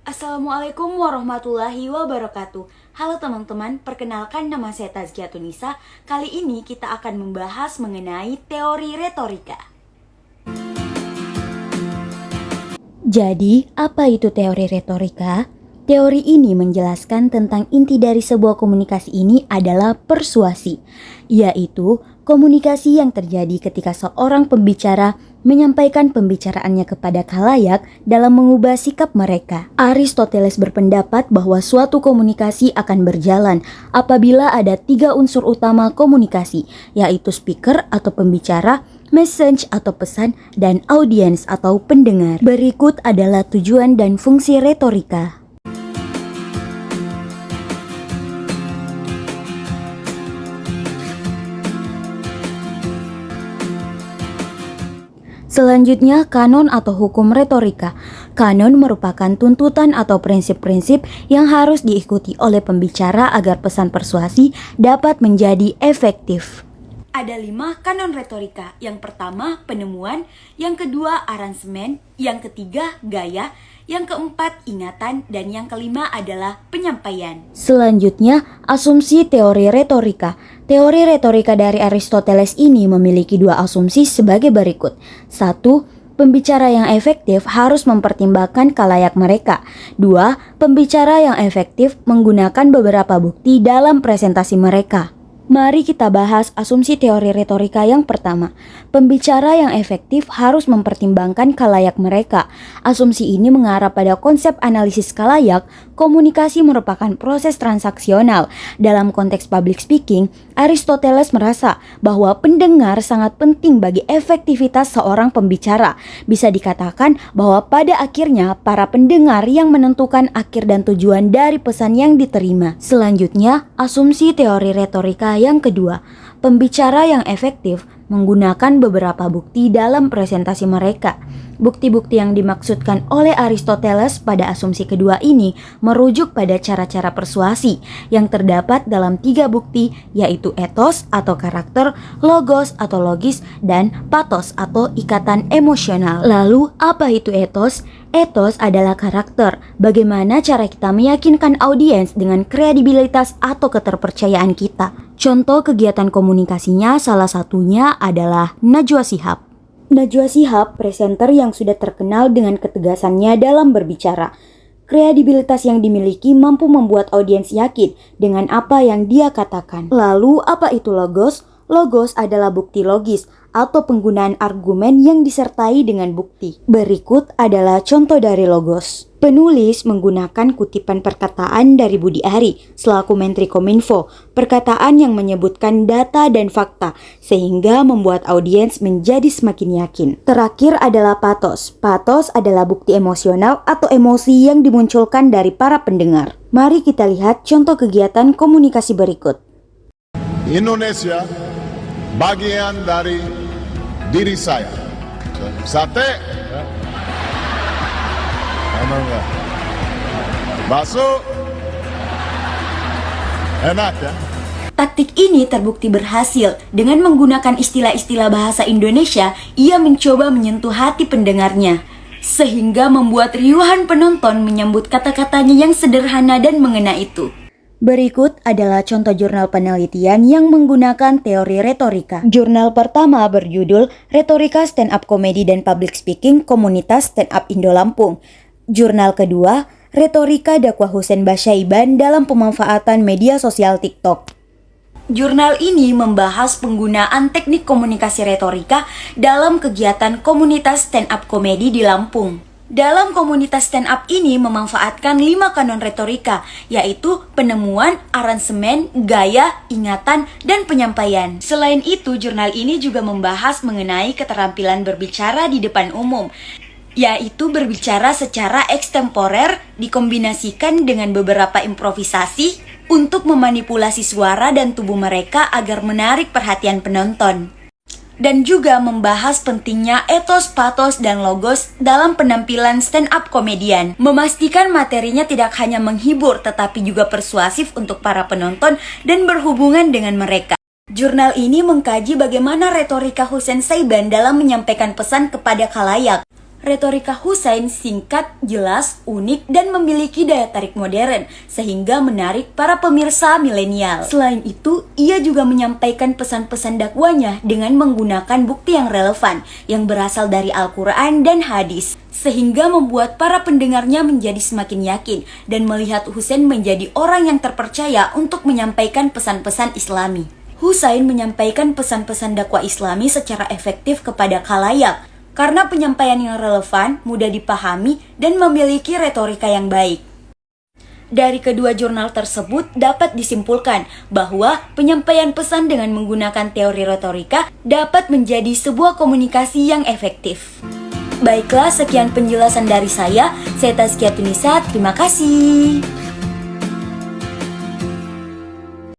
Assalamualaikum warahmatullahi wabarakatuh. Halo teman-teman, perkenalkan nama saya Tazkiyatun Nisa. Kali ini kita akan membahas mengenai teori retorika. Jadi, apa itu teori retorika? Teori ini menjelaskan tentang inti dari sebuah komunikasi ini adalah persuasi, yaitu komunikasi yang terjadi ketika seorang pembicara menyampaikan pembicaraannya kepada khalayak dalam mengubah sikap mereka. Aristoteles berpendapat bahwa suatu komunikasi akan berjalan apabila ada 3 unsur utama komunikasi, yaitu speaker atau pembicara, message atau pesan, dan audience atau pendengar. Berikut adalah tujuan dan fungsi retorika. Selanjutnya, kanon atau hukum retorika. Kanon merupakan tuntutan atau prinsip-prinsip yang harus diikuti oleh pembicara agar pesan persuasi dapat menjadi efektif. Ada 5 kanon retorika. Yang pertama, penemuan. Yang kedua, aransemen. Yang ketiga, gaya. Yang keempat, ingatan. Dan yang kelima adalah penyampaian. Selanjutnya, asumsi teori retorika. Teori retorika dari Aristoteles ini memiliki 2 asumsi sebagai berikut. 1. Pembicara yang efektif harus mempertimbangkan khalayak mereka. 2. Pembicara yang efektif menggunakan beberapa bukti dalam presentasi mereka. Mari kita bahas asumsi teori retorika yang pertama. Pembicara yang efektif harus mempertimbangkan khalayak mereka. Asumsi ini mengarah pada konsep analisis khalayak. Komunikasi merupakan proses transaksional. Dalam konteks public speaking, Aristoteles merasa bahwa pendengar sangat penting bagi efektivitas seorang pembicara. Bisa dikatakan bahwa pada akhirnya para pendengar yang menentukan akhir dan tujuan dari pesan yang diterima. Selanjutnya, asumsi teori retorika yang kedua, pembicara yang efektif menggunakan beberapa bukti dalam presentasi mereka. Bukti-bukti yang dimaksudkan oleh Aristoteles pada asumsi kedua ini merujuk pada cara-cara persuasi yang terdapat dalam 3 bukti, yaitu ethos atau karakter, logos atau logis, dan pathos atau ikatan emosional. Lalu, apa itu ethos? Ethos adalah karakter. Bagaimana cara kita meyakinkan audiens dengan kredibilitas atau keterpercayaan kita. Contoh kegiatan komunikasinya salah satunya adalah Najwa Shihab. Najwa Shihab, presenter yang sudah terkenal dengan ketegasannya dalam berbicara. Kredibilitas yang dimiliki mampu membuat audiens yakin dengan apa yang dia katakan. Lalu, apa itu logos? Logos adalah bukti logis atau penggunaan argumen yang disertai dengan bukti. Berikut adalah contoh dari logos. Penulis menggunakan kutipan perkataan dari Budi Ari selaku Menteri Kominfo, perkataan yang menyebutkan data dan fakta sehingga membuat audiens menjadi semakin yakin. Terakhir adalah pathos. Pathos adalah bukti emosional atau emosi yang dimunculkan dari para pendengar. Mari kita lihat contoh kegiatan komunikasi berikut. Indonesia bagian dari diri saya. Sate, enak enggak? Bakso, enak ya? Taktik ini terbukti berhasil. Dengan menggunakan istilah-istilah bahasa Indonesia, ia mencoba menyentuh hati pendengarnya, sehingga membuat riuhan penonton menyambut kata-katanya yang sederhana dan mengena itu. Berikut adalah contoh jurnal penelitian yang menggunakan teori retorika. Jurnal pertama berjudul Retorika Stand Up Comedy dan Public Speaking Komunitas Stand Up Indo Lampung. Jurnal kedua, Retorika dakwah Husein Basyaiban dalam pemanfaatan media sosial TikTok. Jurnal ini membahas penggunaan teknik komunikasi retorika dalam kegiatan komunitas stand up komedi di Lampung. Dalam komunitas stand up ini memanfaatkan 5 kanon retorika, yaitu penemuan, aransemen, gaya, ingatan, dan penyampaian. Selain itu, jurnal ini juga membahas mengenai keterampilan berbicara di depan umum, yaitu berbicara secara ekstemporer dikombinasikan dengan beberapa improvisasi untuk memanipulasi suara dan tubuh mereka agar menarik perhatian penonton. Dan juga membahas pentingnya ethos, pathos, dan logos dalam penampilan stand-up komedian. Memastikan materinya tidak hanya menghibur, tetapi juga persuasif untuk para penonton dan berhubungan dengan mereka. Jurnal ini mengkaji bagaimana retorika Husein Basyaiban dalam menyampaikan pesan kepada khalayak. Retorika Husain singkat, jelas, unik, dan memiliki daya tarik modern, sehingga menarik para pemirsa milenial. Selain itu, ia juga menyampaikan pesan-pesan dakwanya dengan menggunakan bukti yang relevan, yang berasal dari Al-Quran dan hadis, sehingga membuat para pendengarnya menjadi semakin yakin dan melihat Husain menjadi orang yang terpercaya untuk menyampaikan pesan-pesan Islami. Husain menyampaikan pesan-pesan dakwah Islami secara efektif kepada khalayak, karena penyampaian yang relevan, mudah dipahami, dan memiliki retorika yang baik. Dari kedua jurnal tersebut dapat disimpulkan bahwa penyampaian pesan dengan menggunakan teori retorika dapat menjadi sebuah komunikasi yang efektif. Baiklah, sekian penjelasan dari saya Tazkiyatun Nisa, terima kasih.